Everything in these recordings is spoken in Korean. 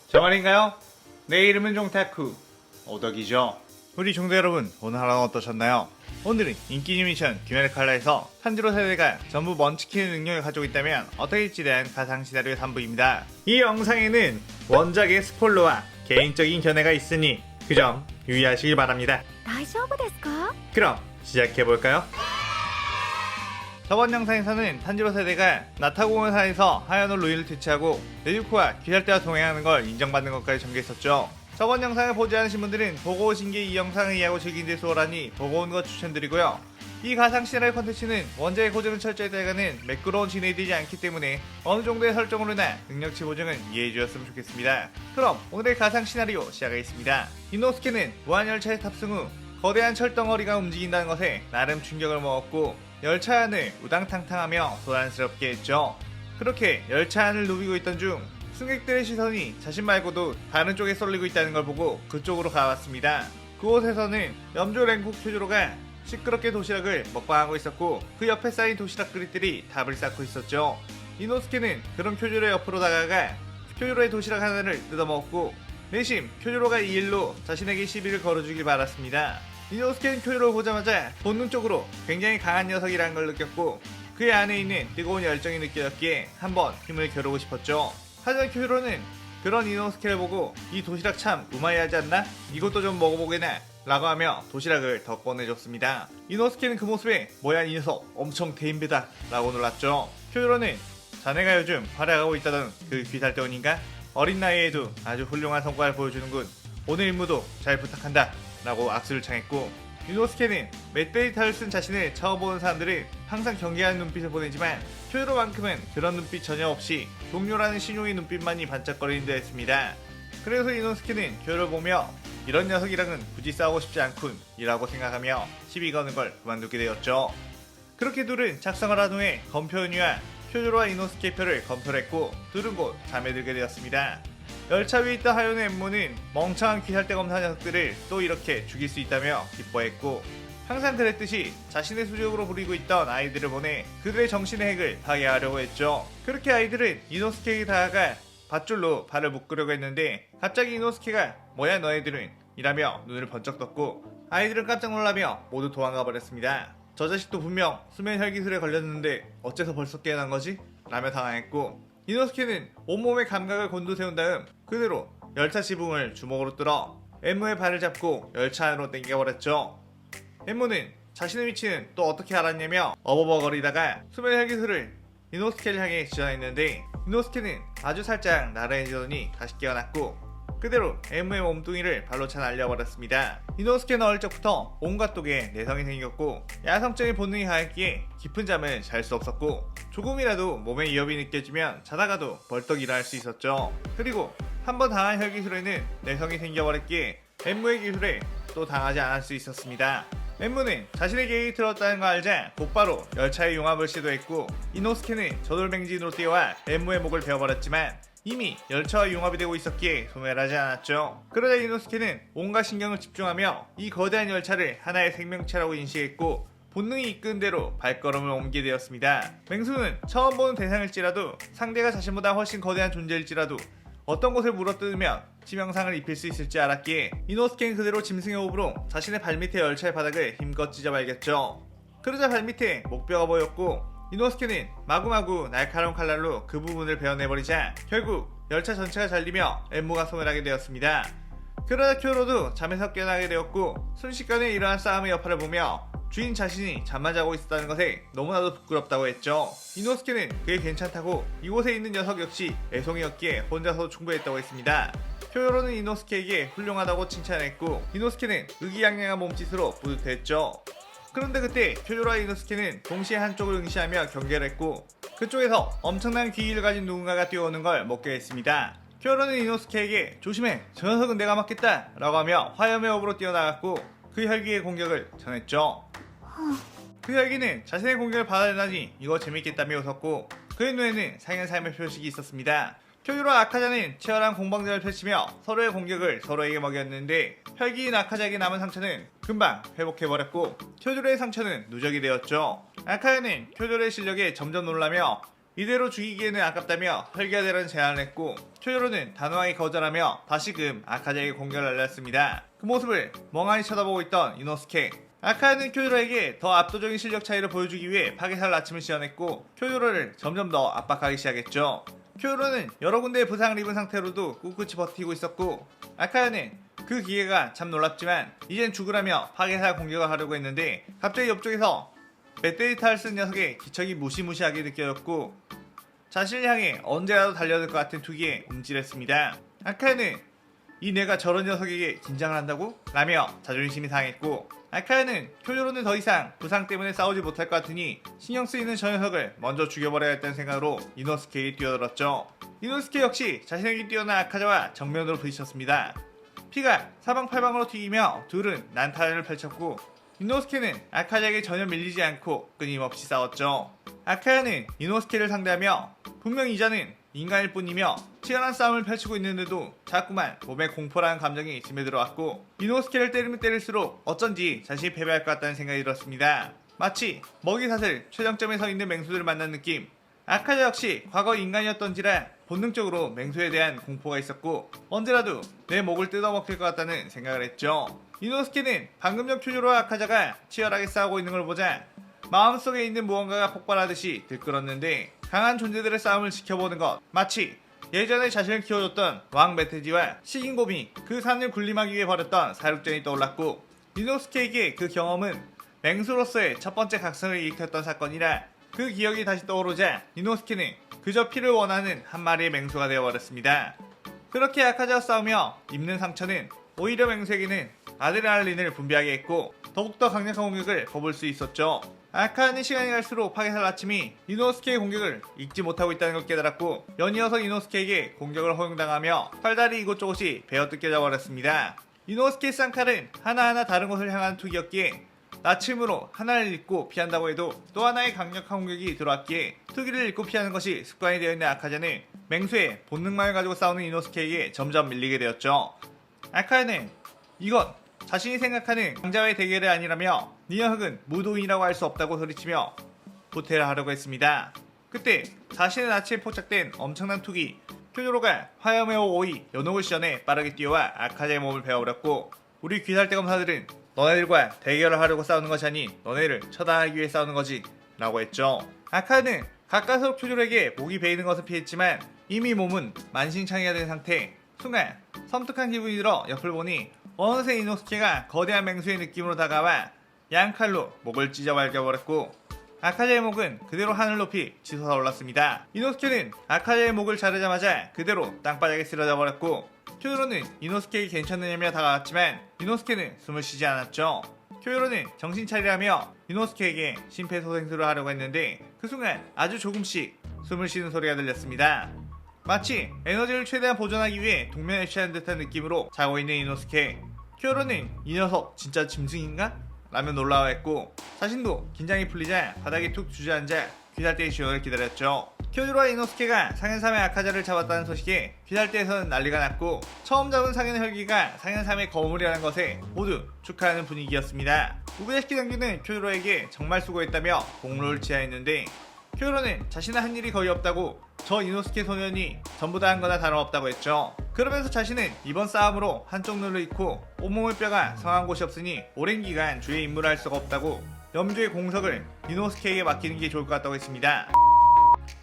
정말인가요? 내 이름은 종타쿠 오덕이죠. 우리 종대 여러분, 오늘 하루는 어떠셨나요? 오늘은 인기 애니메이션 귀멸의 칼라에서 탄지로 세대가 전부 먼치키는 능력을 가지고 있다면 어떻게 될지에 대한 가상 시나리오 3부입니다. 이 영상에는 원작의 스포일러와 개인적인 견해가 있으니 그 점 유의하시길 바랍니다. 大丈夫ですか? 그럼 시작해볼까요? 저번 영상에서는 탄지로 세대가 나타공원사에서 하야노 루이를 퇴치하고 네유코와 귀살대와 동행하는 걸 인정받는 것까지 전개했었죠. 저번 영상을 보지 않으신 분들은 보고 오신 게 이 영상을 이해하고 즐긴 데 수월하니 보고 온 것 추천드리고요. 이 가상 시나리오 컨텐츠는 원작의 고증을 철저히 따라가는 매끄러운 진행이 되지 않기 때문에 어느 정도의 설정으로나 능력치 보증은 이해해 주셨으면 좋겠습니다. 그럼 오늘의 가상 시나리오 시작하겠습니다. 이노스케는 무한열차에 탑승 후 거대한 철덩어리가 움직인다는 것에 나름 충격을 먹었고 열차 안을 우당탕탕하며 소란스럽게 했죠. 그렇게 열차 안을 누비고 있던 중 승객들의 시선이 자신 말고도 다른 쪽에 쏠리고 있다는 걸 보고 그쪽으로 가봤습니다. 그곳에서는 염조 랭국 큐조로가 시끄럽게 도시락을 먹방하고 있었고 그 옆에 쌓인 도시락 그릇들이 답을 쌓고 있었죠. 이노스케는 그런 큐조로의 옆으로 다가가 큐조로의 도시락 하나를 뜯어먹었고 내심 큐조로가 이 일로 자신에게 시비를 걸어주길 바랐습니다. 이노스케는 큐조로를 보자마자 본능적으로 굉장히 강한 녀석이라는 걸 느꼈고 그의 안에 있는 뜨거운 열정이 느껴졌기에 한번 힘을 겨루고 싶었죠. 하지만 큐조로는 그런 이노스케를 보고 이 도시락 참 우마이하지 않나? 이것도 좀 먹어보게나 라고 하며 도시락을 더 꺼내줬습니다. 이노스케는 그 모습에 뭐야 이 녀석 엄청 대인배다 라고 놀랐죠. 큐조로는 자네가 요즘 활약하고 있다던 그 귀살대원인가? 어린 나이에도 아주 훌륭한 성과를 보여주는군. 오늘 임무도 잘 부탁한다 라고 악수를 청했고 이노스케는 맷데이터를 쓴 자신을 처음 보는 사람들은 항상 경계하는 눈빛을 보내지만 큐조로만큼은 그런 눈빛 전혀 없이 동료라는 신용의 눈빛만이 반짝거리는 듯 했습니다. 그래서 이노스케는 큐조로를 보며 이런 녀석이랑은 굳이 싸우고 싶지 않군 이라고 생각하며 시비 거는 걸 그만두게 되었죠. 그렇게 둘은 작성을 한 후에 검표은유와 큐조로와 이노스케 표를 검표를 했고 둘은 곧 잠에 들게 되었습니다. 열차 위에 있던 하요노 엠모는 멍청한 귀살대 검사 녀석들을 또 이렇게 죽일 수 있다며 기뻐했고 항상 그랬듯이 자신의 수족으로 부리고 있던 아이들을 보내 그들의 정신의 핵을 파괴하려고 했죠. 그렇게 아이들은 이노스케에게 다가가 밧줄로 발을 묶으려고 했는데 갑자기 이노스케가 뭐야 너희들은 이라며 눈을 번쩍 떴고 아이들은 깜짝 놀라며 모두 도망가 버렸습니다. 저 자식도 분명 수면 혈기술에 걸렸는데 어째서 벌써 깨어난 거지? 라며 당황했고 이노스케는 온몸의 감각을 곤두세운 다음 그대로 열차 지붕을 주먹으로 뚫어 엠무의 발을 잡고 열차 안으로 땡겨버렸죠. 엠무는 자신의 위치는 또 어떻게 알았냐며 어버버거리다가 수면 혈기술을 이노스케를 향해 지원했는데 이노스케는 아주 살짝 나른해지더니 다시 깨어났고 그대로 엠무의 몸뚱이를 발로 차 날려버렸습니다. 이노스케는 어릴 적부터 온갖 독에 내성이 생겼고 야성적인 본능이 강했기에 깊은 잠을 잘 수 없었고 조금이라도 몸에 위협이 느껴지면 자다가도 벌떡 일어날 수 있었죠. 그리고 한번 당한 혈기술에는 내성이 생겨버렸기에 엠무의 기술에 또 당하지 않을 수 있었습니다. 엠무는 자신의 계획이 들었다는 걸 알자 곧바로 열차의 융합을 시도했고 이노스케는 저돌뱅진으로 뛰어와 엠무의 목을 베어버렸지만 이미 열차와 융합이 되고 있었기에 소멸하지 않았죠. 그러자 이노스케는 온갖 신경을 집중하며 이 거대한 열차를 하나의 생명체라고 인식했고 본능이 이끄는 대로 발걸음을 옮기게 되었습니다. 맹수는 처음 보는 대상일지라도 상대가 자신보다 훨씬 거대한 존재일지라도 어떤 곳을 물어뜯으면 치명상을 입힐 수 있을지 알았기에 이노스케는 그대로 짐승의 호흡으로 자신의 발밑의 열차의 바닥을 힘껏 찢어발겼죠. 그러자 발밑에 목뼈가 보였고 이노스케는 마구마구 날카로운 칼날로 그 부분을 베어내버리자 결국 열차 전체가 잘리며 엠무가 소멸하게 되었습니다. 그러다 큐조로도 잠에서 깨어나게 되었고 순식간에 일어난 싸움의 여파를 보며 주인 자신이 잠만 자고 있었다는 것에 너무나도 부끄럽다고 했죠. 이노스케는 그게 괜찮다고 이곳에 있는 녀석 역시 애송이였기에 혼자서 충분했다고 했습니다. 큐조로는 이노스케에게 훌륭하다고 칭찬했고 이노스케는 의기양양한 몸짓으로 뿌듯했죠. 그런데 그때 큐조로와 이노스케는 동시에 한쪽을 응시하며 경계를 했고 그쪽에서 엄청난 귀기를 가진 누군가가 뛰어오는 걸 목격했습니다. 큐조로는 이노스케에게 조심해 저 녀석은 내가 막겠다 라고 하며 화염의 호흡으로 뛰어나갔고 그 혈기의 공격을 전했죠. 그 혈기는 자신의 공격을 받아내다니 이거 재밌겠다며 웃었고 그의 눈에는 상한 삶의 표식이 있었습니다. 큐조로와 아카자는 치열한 공방전을 펼치며 서로의 공격을 서로에게 먹였는데 혈기인 아카자에게 남은 상처는 금방 회복해버렸고 큐조로의 상처는 누적이 되었죠. 아카자는 큐조로의 실력에 점점 놀라며 이대로 죽이기에는 아깝다며 혈기화되라는 제안을 했고 쿄요로는 단호하게 거절하며 다시금 아카자에게 공격을 날렸습니다. 그 모습을 멍하니 쳐다보고 있던 이노스케. 아카자는 쿄요로에게 더 압도적인 실력 차이를 보여주기 위해 파괴살 아침을 시연했고 쿄요로를 점점 더 압박하기 시작했죠. 쿄요로는 여러 군데의 부상을 입은 상태로도 꿋꿋이 버티고 있었고 아카자는 그 기회가 참 놀랍지만 이젠 죽으라며 파괴살 공격을 하려고 했는데 갑자기 옆쪽에서 배터리타를 쓴 녀석의 기척이 무시무시하게 느껴졌고 자신을 향해 언제라도 달려들 것 같은 투기에 움찔했습니다. 아카야는 이 내가 저런 녀석에게 긴장을 한다고? 라며 자존심이 상했고 아카야는 쿄요로는 더 이상 부상 때문에 싸우지 못할 것 같으니 신경 쓰이는 저 녀석을 먼저 죽여버려야겠다는 생각으로 이노스케에 뛰어들었죠. 이노스케 역시 자신에게 뛰어난 아카자와 정면으로 부딪혔습니다. 피가 사방팔방으로 튀기며 둘은 난타전을 펼쳤고 이노스케는 아카자에게 전혀 밀리지 않고 끊임없이 싸웠죠. 아카야는 이노스케를 상대하며 분명 이자는 인간일 뿐이며 치열한 싸움을 펼치고 있는데도 자꾸만 몸에 공포라는 감정이 심해 들어왔고 이노스케를 때리면 때릴수록 어쩐지 자신이 패배할 것 같다는 생각이 들었습니다. 마치 먹이사슬 최정점에 서 있는 맹수들을 만난 느낌. 아카자 역시 과거 인간이었던지라 본능적으로 맹수에 대한 공포가 있었고 언제라도 내 목을 뜯어먹힐 것 같다는 생각을 했죠. 이노스케는 방금 전 쿄요로와 아카자가 치열하게 싸우고 있는 걸 보자 마음속에 있는 무언가가 폭발하듯이 들끓었는데 강한 존재들의 싸움을 지켜보는 것 마치 예전에 자신을 키워줬던 왕 메테지와 시긴곰이 그 산을 군림하기 위해 벌였던 사륙전이 떠올랐고 이노스케에게 그 경험은 맹수로서의 첫 번째 각성을 일으켰던 사건이라 그 기억이 다시 떠오르자 이노스케는 그저 피를 원하는 한 마리의 맹수가 되어버렸습니다. 그렇게 아카자와 싸우며 입는 상처는 오히려 맹수에게는 아드레날린을 분비하게 했고 더욱더 강력한 공격을 퍼볼 수 있었죠. 아카자는 시간이 갈수록 파괴살 아침이 이노스케의 공격을 잊지 못하고 있다는 걸 깨달았고 연이어서 이노스케에게 공격을 허용당하며 팔다리 이곳저곳이 베어뜯겨져 버렸습니다. 이노스케의 쌍칼은 하나하나 다른 곳을 향하는 투기였기에 나침으로 하나를 잃고 피한다고 해도 또 하나의 강력한 공격이 들어왔기에 투기를 잃고 피하는 것이 습관이 되어 있는 아카자는 맹수의 본능만을 가지고 싸우는 이노스케에게 점점 밀리게 되었죠. 아카자는 이건 자신이 생각하는 강자와의 대결이 아니라며 네 녀석은 무도인이라고 할 수 없다고 소리치며 후퇴를 하려고 했습니다. 그때 자신의 나치에 포착된 엄청난 투기 쿄요로가 화염의 오이 연옥을 시전해 빠르게 뛰어와 아카자의 몸을 베어버렸고 우리 귀살대 검사들은 너네들과 대결을 하려고 싸우는 것이 아닌 너네를 처단하기 위해 싸우는 거지 라고 했죠. 아카는 가까스로 쿄요로에게 목이 베이는 것을 피했지만 이미 몸은 만신창이가 된 상태. 순간 섬뜩한 기분이 들어 옆을 보니 어느새 이노스케가 거대한 맹수의 느낌으로 다가와 양칼로 목을 찢어 발겨버렸고 아카자의 목은 그대로 하늘 높이 치솟아 올랐습니다. 이노스케는 아카자의 목을 자르자마자 그대로 땅바닥에 쓰러져 버렸고 쿄요로는 이노스케에게 괜찮느냐며 다가왔지만 이노스케는 숨을 쉬지 않았죠. 쿄요로는 정신 차리라며 이노스케에게 심폐소생술을 하려고 했는데 그 순간 아주 조금씩 숨을 쉬는 소리가 들렸습니다. 마치 에너지를 최대한 보존하기 위해 동면에 취한 듯한 느낌으로 자고 있는 이노스케. 쿄요로는 이 녀석 진짜 짐승인가? 라며 놀라워했고 자신도 긴장이 풀리자 바닥에 툭 주저앉아 귀살대의 지원을 기다렸죠. 쿄요로와 이노스케가 상현3의 아카자를 잡았다는 소식에 귀살대에서는 난리가 났고 처음 잡은 상현 혈기가 상현3의 거물이라는 것에 모두 축하하는 분위기였습니다. 우부야시키 장군은 쿄요로에게 정말 수고했다며 공로를 치하했는데 쿄요로는 자신은 한 일이 거의 없다고 저 이노스케 소년이 전부 다 한 거나 다름없다고 했죠. 그러면서 자신은 이번 싸움으로 한쪽 눈을 잃고 온몸의 뼈가 성한 곳이 없으니 오랜 기간 주의 임무를 할 수가 없다고 염주의 공석을 이노스케에게 맡기는 게 좋을 것 같다고 했습니다.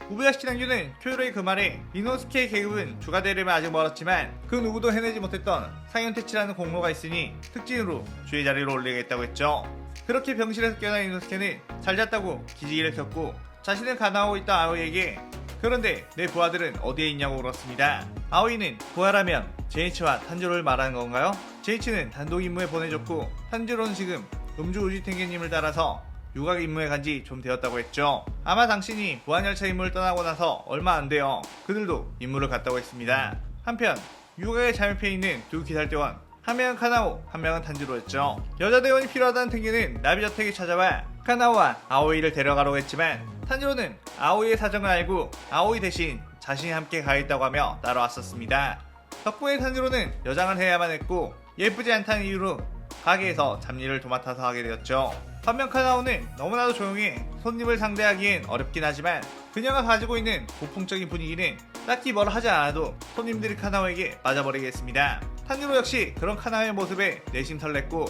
우부야시키 장군은 쿄요로의 그 말에 이노스케의 계급은 주가 되려면 아직 멀었지만 그 누구도 해내지 못했던 상현태치라는 공로가 있으니 특진으로 주의 자리로 올리겠다고 했죠. 그렇게 병실에서 깨어난 이노스케는 잘 잤다고 기지개를 켰고 자신을 가나오고 있던 아오이에게 그런데 내 부하들은 어디에 있냐고 물었습니다. 아오이는 부하라면 제이치와 탄지로를 말하는 건가요? 제이치는 단독 임무에 보내줬고 탄지로는 지금 음주 우지탱개님을 따라서 유학 임무에 간 지 좀 되었다고 했죠. 아마 당신이 무한열차 임무를 떠나고 나서 얼마 안 돼요. 그들도 임무를 갔다고 했습니다. 한편 유학에 잠입해 있는 두 기살대원 한 명은 카나오, 한 명은 탄지로였죠. 여자 대원이 필요하다는 탱개는 나비저택에 찾아와 카나오와 아오이를 데려가려고 했지만 탄지로는 아오이의 사정을 알고 아오이 대신 자신이 함께 가겠다고 하며 따라왔었습니다. 덕분에 탄지로는 여장을 해야만 했고 예쁘지 않다는 이유로 가게에서 잡일을 도맡아서 하게 되었죠. 반면 카나오는 너무나도 조용해 손님을 상대하기엔 어렵긴 하지만 그녀가 가지고 있는 고풍적인 분위기는 딱히 뭘 하지 않아도 손님들이 카나오에게 빠져버리겠습니다. 탄지로 역시 그런 카나오의 모습에 내심 설렜고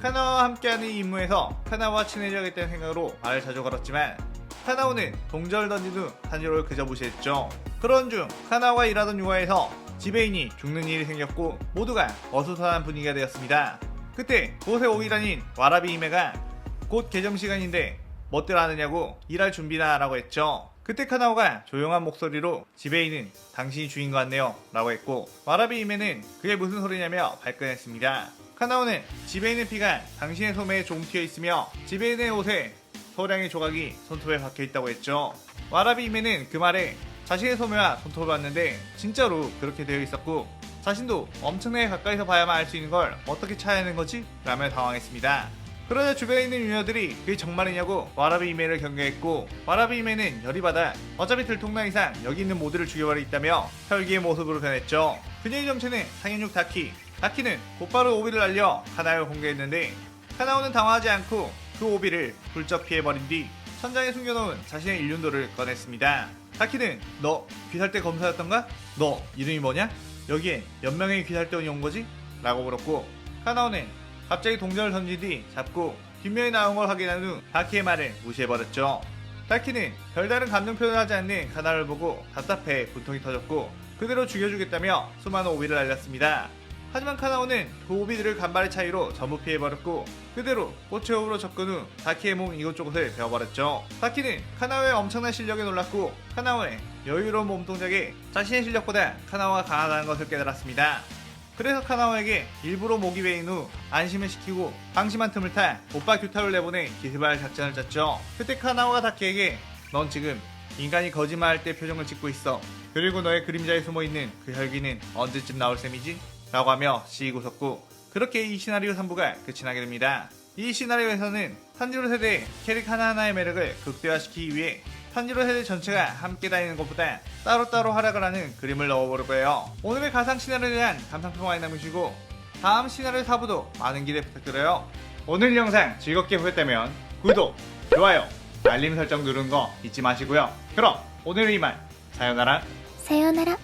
카나오와 함께하는 이 임무에서 카나오와 친해져야겠다는 생각으로 말을 자주 걸었지만 카나오는 동전을 던진 후 탄지로를 그저 무시했죠. 그런 중 카나오가 일하던 유아에서 지배인이 죽는 일이 생겼고 모두가 어수선한 분위기가 되었습니다. 그때 곳에 오기란인 와라비 이메가 곧 개점 시간인데 멋들 하느냐고 일할 준비나 라고 했죠. 그때 카나오가 조용한 목소리로 지배인은 당신이 주인 것 같네요 라고 했고 와라비 이메는 그게 무슨 소리냐며 발끈했습니다. 카나오는 지배인의 피가 당신의 소매에 조금 튀어 있으며 지배인의 옷에 소량의 조각이 손톱에 박혀 있다고 했죠. 와라비 이메는 그 말에 자신의 소매와 손톱을 봤는데 진짜로 그렇게 되어 있었고 자신도 엄청나게 가까이서 봐야만 알 수 있는 걸 어떻게 찾아내는 거지? 라며 당황했습니다. 그러자 주변에 있는 유녀들이 그게 정말이냐고 와라비 이메를 경계했고 와라비 이메는 열이 받아 어차피 들통난 이상 여기 있는 모두를 죽여버리겠다며 혈기의 모습으로 변했죠. 그녀의 정체는 상현육 다키는 곧바로 오비를 날려 카나오를 공개했는데 카나오는 당황하지 않고 그 오비를 훌쩍 피해버린 뒤 천장에 숨겨놓은 자신의 일륜도를 꺼냈습니다. 다키는 너 귀살대 검사였던가? 너 이름이 뭐냐? 여기에 몇 명의 귀살대원이 온 거지? 라고 물었고 카나오는 갑자기 동전을 던진 뒤 잡고 뒷면이 나온 걸 확인한 후 다키의 말을 무시해버렸죠. 다키는 별다른 감정 표현을 하지 않는 카나오를 보고 답답해 분통이 터졌고 그대로 죽여주겠다며 수많은 오비를 날렸습니다. 하지만 카나오는 그 오비들을 간발의 차이로 전부 피해버렸고 그대로 꽃의 호흡으로 접근 후 다키의 몸 이곳저곳을 베어버렸죠. 다키는 카나오의 엄청난 실력에 놀랐고 카나오의 여유로운 몸동작에 자신의 실력보다 카나오가 강하다는 것을 깨달았습니다. 그래서 카나오에게 일부러 모기 베인 후 안심을 시키고 방심한 틈을 타 오빠 규타를 내보내 기습할 작전을 짰죠. 그때 카나오가 다키에게 넌 지금 인간이 거짓말할 때 표정을 짓고 있어. 그리고 너의 그림자에 숨어있는 그 혈기는 언제쯤 나올 셈이지? 라고 하며 씩 웃었고 그렇게 이 시나리오 3부가 끝이 나게 됩니다. 이 시나리오에서는 탄지로 세대의 캐릭 하나하나의 매력을 극대화시키기 위해 탄지로 세대 전체가 함께 다니는 것보다 따로따로 활약을 하는 그림을 넣어볼 거예요. 오늘의 가상 시나리오에 대한 감상평 많이 남기시고 다음 시나리오 4부도 많은 기대 부탁드려요. 오늘 영상 즐겁게 보셨다면 구독, 좋아요, 알림 설정 누르는 거 잊지 마시고요. 그럼 오늘은 이만 사요나라.さようなら。